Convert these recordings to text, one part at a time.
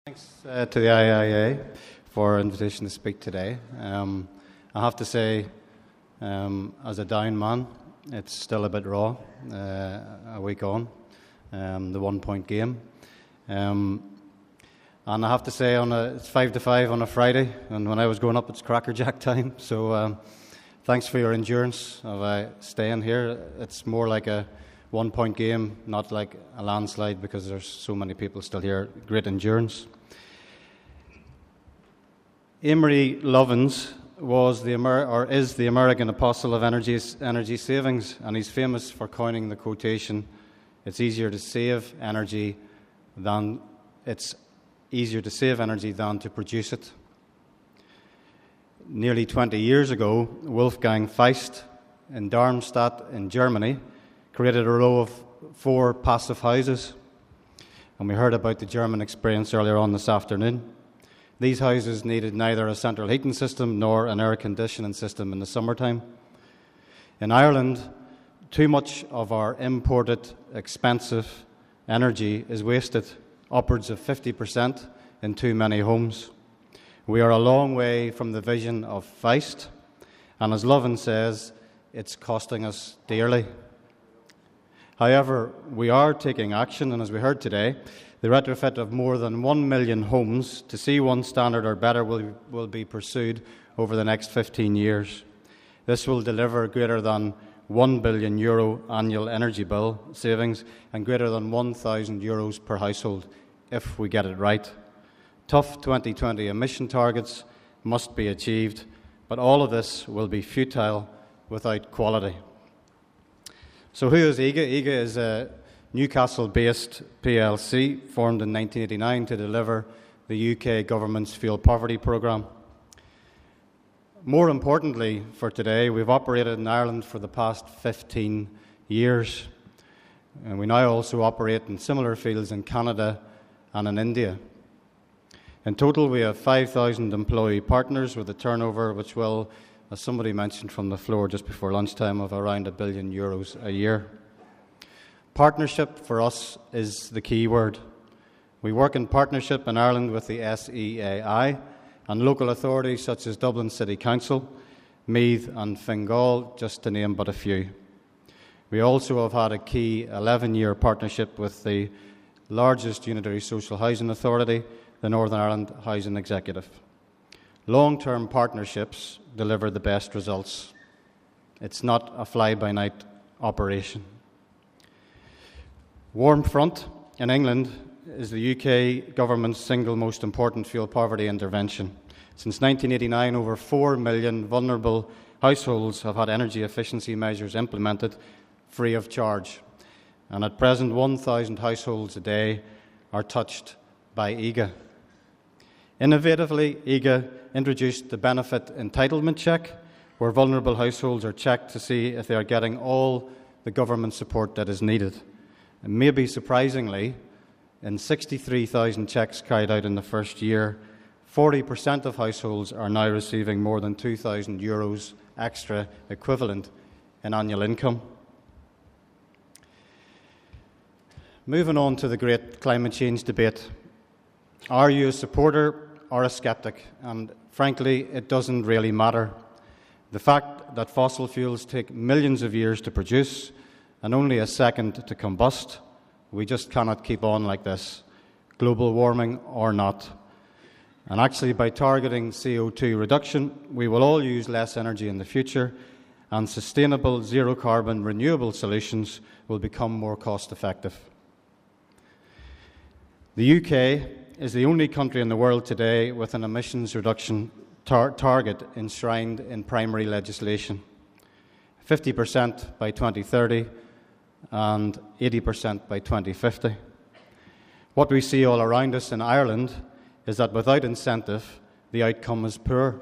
Thanks to the IIEA for invitation to speak today. I have to say, as a down man, it's still a bit raw, a week on, the 1 point game. And I have to say, it's 5 to 5 on a Friday, and when I was growing up, it's Cracker Jack time. So thanks for your endurance of staying here. It's more like a 1 point game, not like a landslide, because there's so many people still here. Great endurance. Amory Lovins is the American apostle of energy savings, and he's famous for coining the quotation, "It's easier to save energy than to produce it." Nearly 20 years ago, Wolfgang Feist in Darmstadt in Germany created a row of 4 passive houses, and we heard about the German experience earlier on this afternoon. These houses needed neither a central heating system nor an air conditioning system in the summertime. In Ireland, too much of our imported, expensive energy is wasted, upwards of 50% in too many homes. We are a long way from the vision of Feist, and as Lovin says, it's costing us dearly. However, we are taking action, and as we heard today, the retrofit of more than 1 million homes to C1 standard or better will be pursued over the next 15 years. This will deliver greater than €1 billion annual energy bill savings and greater than €1,000 per household if we get it right. Tough 2020 emission targets must be achieved, but all of this will be futile without quality. So who is IIEA? IIEA is a Newcastle-based PLC formed in 1989 to deliver the UK government's fuel poverty programme. More importantly for today, we've operated in Ireland for the past 15 years, and we now also operate in similar fields in Canada and in India. In total, we have 5,000 employee partners with a turnover which will, as somebody mentioned from the floor just before lunchtime, of around €1 billion a year. Partnership for us is the key word. We work in partnership in Ireland with the SEAI and local authorities such as Dublin City Council, Meath and Fingal, just to name but a few. We also have had a key 11-year partnership with the largest unitary social housing authority, the Northern Ireland Housing Executive. Long-term partnerships deliver the best results. It's not a fly-by-night operation. Warmfront in England is the UK government's single most important fuel poverty intervention. Since 1989, over 4 million vulnerable households have had energy efficiency measures implemented free of charge. And at present, 1,000 households a day are touched by IIEA. Innovatively, IIEA introduced the benefit entitlement check, where vulnerable households are checked to see if they are getting all the government support that is needed. And maybe surprisingly, in 63,000 checks carried out in the first year, 40% of households are now receiving more than €2,000 extra equivalent in annual income. Moving on to the great climate change debate. Are you a supporter or a sceptic? And frankly, it doesn't really matter. The fact that fossil fuels take millions of years to produce and only a second to combust, we just cannot keep on like this, global warming or not. And actually, by targeting CO2 reduction, we will all use less energy in the future, and sustainable, zero-carbon, renewable solutions will become more cost-effective. The UK is the only country in the world today with an emissions reduction target enshrined in primary legislation. 50% by 2030 and 80% by 2050. What we see all around us in Ireland is that without incentive, the outcome is poor.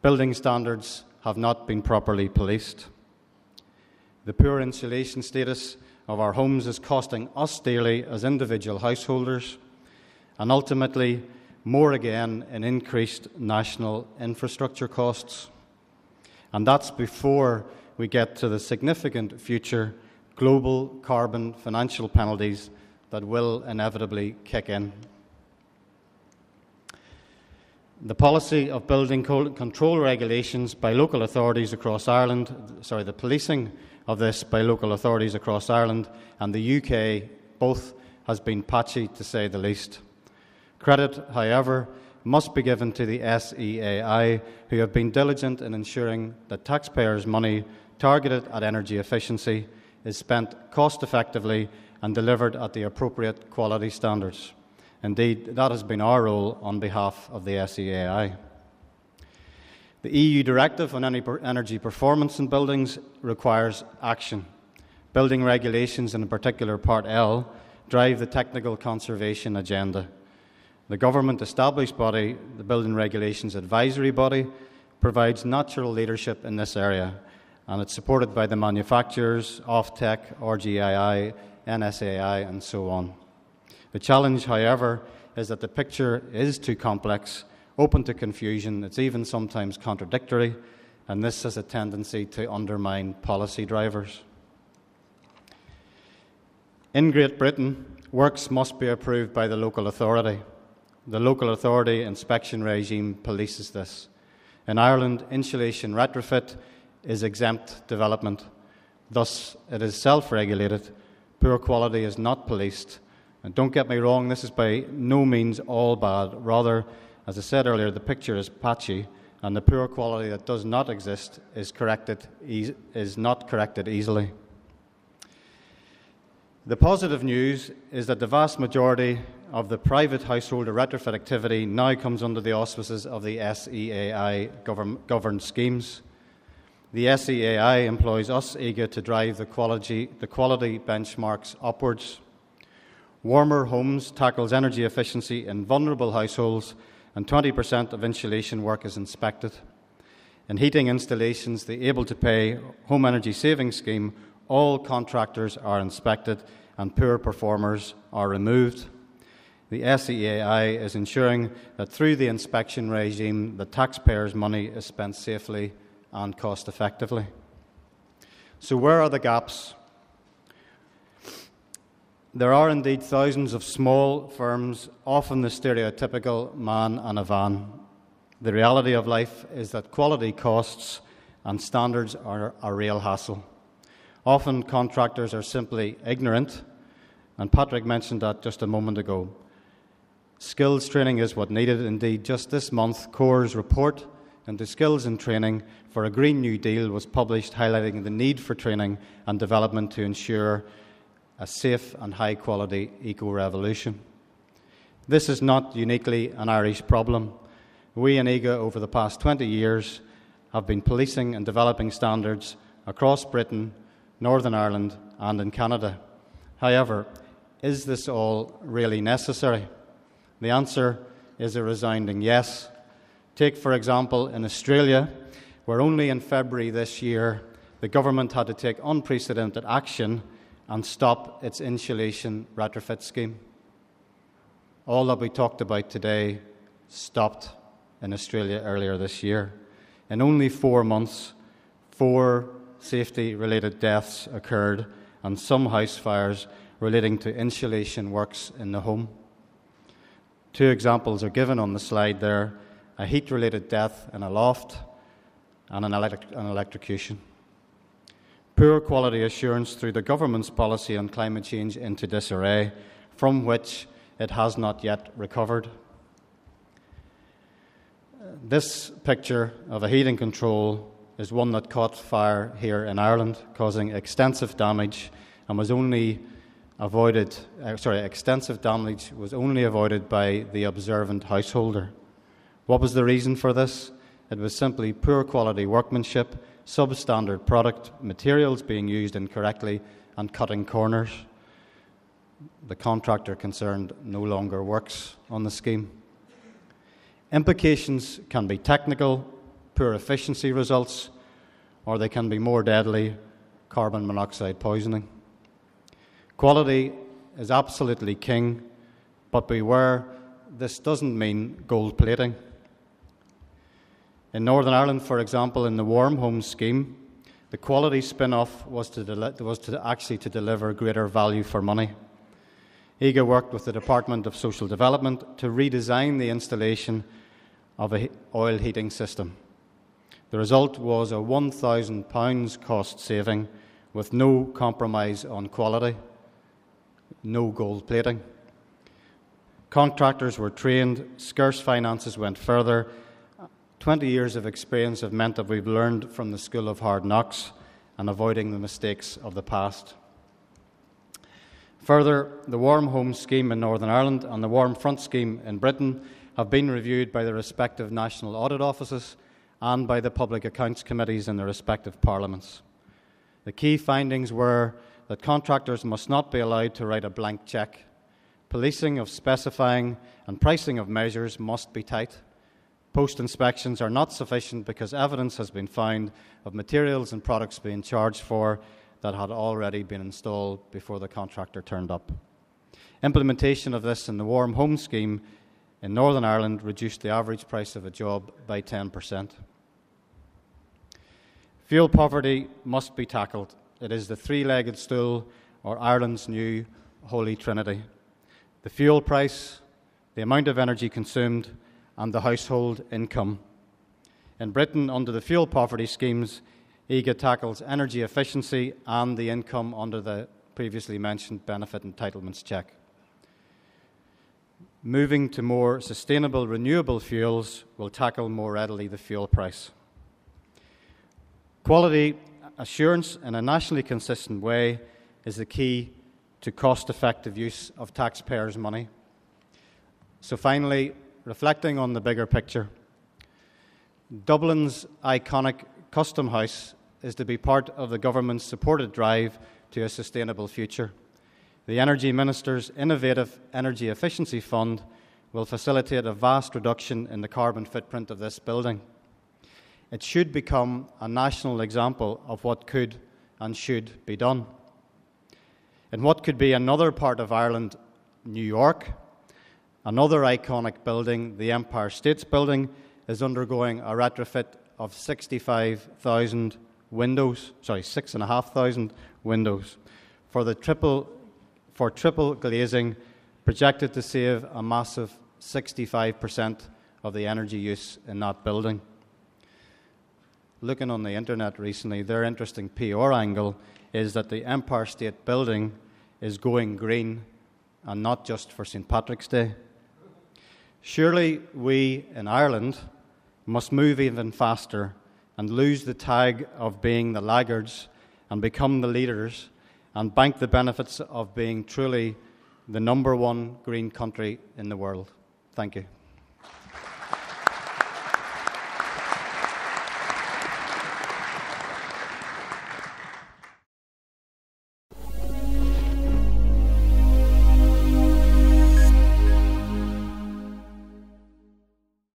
Building standards have not been properly policed. The poor insulation status of our homes is costing us dearly as individual householders, and ultimately, more again in increased national infrastructure costs. And that's before we get to the significant future global carbon financial penalties that will inevitably kick in. The policy of building control regulations by local authorities across Ireland, the policing of this by local authorities across Ireland and the UK both has been patchy to say the least. Credit, however, must be given to the SEAI, who have been diligent in ensuring that taxpayers' money targeted at energy efficiency is spent cost-effectively and delivered at the appropriate quality standards. Indeed, that has been our role on behalf of the SEAI. The EU Directive on Energy Performance in Buildings requires action. Building regulations, and in particular Part L, drive the technical conservation agenda. The government-established body, the Building Regulations Advisory Body, provides natural leadership in this area, and it's supported by the manufacturers, Offtech, RGII, NSAI, and so on. The challenge, however, is that the picture is too complex, open to confusion, it's even sometimes contradictory, and this has a tendency to undermine policy drivers. In Great Britain, works must be approved by the local authority. The local authority inspection regime polices this. In Ireland, insulation retrofit is exempt development. Thus, it is self-regulated. Poor quality is not policed. And don't get me wrong, this is by no means all bad. Rather, as I said earlier, the picture is patchy, and the poor quality that does not exist is not corrected easily. The positive news is that the vast majority of the private householder retrofit activity now comes under the auspices of the SEAI governed schemes. The SEAI employs us, IIEA, to drive the quality benchmarks upwards. Warmer Homes tackles energy efficiency in vulnerable households, and 20% of insulation work is inspected. In heating installations, the Able to Pay Home Energy Savings Scheme, all contractors are inspected and poor performers are removed. The SEAI is ensuring that through the inspection regime, the taxpayers' money is spent safely and cost-effectively. So where are the gaps? There are indeed thousands of small firms, often the stereotypical man and a van. The reality of life is that quality costs and standards are a real hassle. Often contractors are simply ignorant, and Patrick mentioned that just a moment ago. Skills training is what needed. Indeed, just this month, CORE's report into skills and training for a Green New Deal was published, highlighting the need for training and development to ensure a safe and high-quality eco-revolution. This is not uniquely an Irish problem. We in IIEA, over the past 20 years, have been policing and developing standards across Britain, Northern Ireland, and in Canada. However, is this all really necessary? The answer is a resounding yes. Take, for example, in Australia, where only in February this year the government had to take unprecedented action and stop its insulation retrofit scheme. All that we talked about today stopped in Australia earlier this year. In only 4 months, 4 safety-related deaths occurred and some house fires relating to insulation works in the home. 2 examples are given on the slide there: a heat-related death in a loft and an electrocution. Poor quality assurance through the government's policy on climate change into disarray, from which it has not yet recovered. This picture of a heating control is one that caught fire here in Ireland, causing extensive damage, and was only avoided. Extensive damage was only avoided by the observant householder. What was the reason for this? It was simply poor quality workmanship, substandard product, materials being used incorrectly, and cutting corners. The contractor concerned no longer works on the scheme. Implications can be technical, poor efficiency results, or they can be more deadly, carbon monoxide poisoning. Quality is absolutely king, but beware, this doesn't mean gold plating. In Northern Ireland, for example, in the Warm Homes scheme, the quality spin-off was to deliver greater value for money. IIEA worked with the Department of Social Development to redesign the installation of an oil heating system. The result was a £1,000 cost saving with no compromise on quality, no gold plating. Contractors were trained, scarce finances went further. 20 years of experience have meant that we've learned from the school of hard knocks and avoiding the mistakes of the past. Further, the Warm Homes scheme in Northern Ireland and the Warm Front scheme in Britain have been reviewed by the respective national audit offices and by the public accounts committees in their respective parliaments. The key findings were that contractors must not be allowed to write a blank cheque. Policing of specifying and pricing of measures must be tight. Post-inspections are not sufficient because evidence has been found of materials and products being charged for that had already been installed before the contractor turned up. Implementation of this in the Warm Home scheme in Northern Ireland reduced the average price of a job by 10%. Fuel poverty must be tackled. It is the three-legged stool, or Ireland's new holy trinity. The fuel price, the amount of energy consumed, and the household income. In Britain, under the fuel poverty schemes, IIEA tackles energy efficiency and the income under the previously mentioned benefit entitlements check. Moving to more sustainable renewable fuels will tackle more readily the fuel price. Quality assurance in a nationally consistent way is the key to cost-effective use of taxpayers' money. So finally, reflecting on the bigger picture, Dublin's iconic Custom House is to be part of the government's supported drive to a sustainable future. The Energy Minister's innovative Energy Efficiency Fund will facilitate a vast reduction in the carbon footprint of this building. It should become a national example of what could and should be done. In what could be another part of Ireland, New York, another iconic building, the Empire State Building, is undergoing a retrofit of 6,500 windows for triple glazing, projected to save a massive 65% of the energy use in that building. Looking on the internet recently, their interesting PR angle is that the Empire State Building is going green, and not just for St. Patrick's Day. Surely we in Ireland must move even faster and lose the tag of being the laggards and become the leaders and bank the benefits of being truly the #1 green country in the world. Thank you.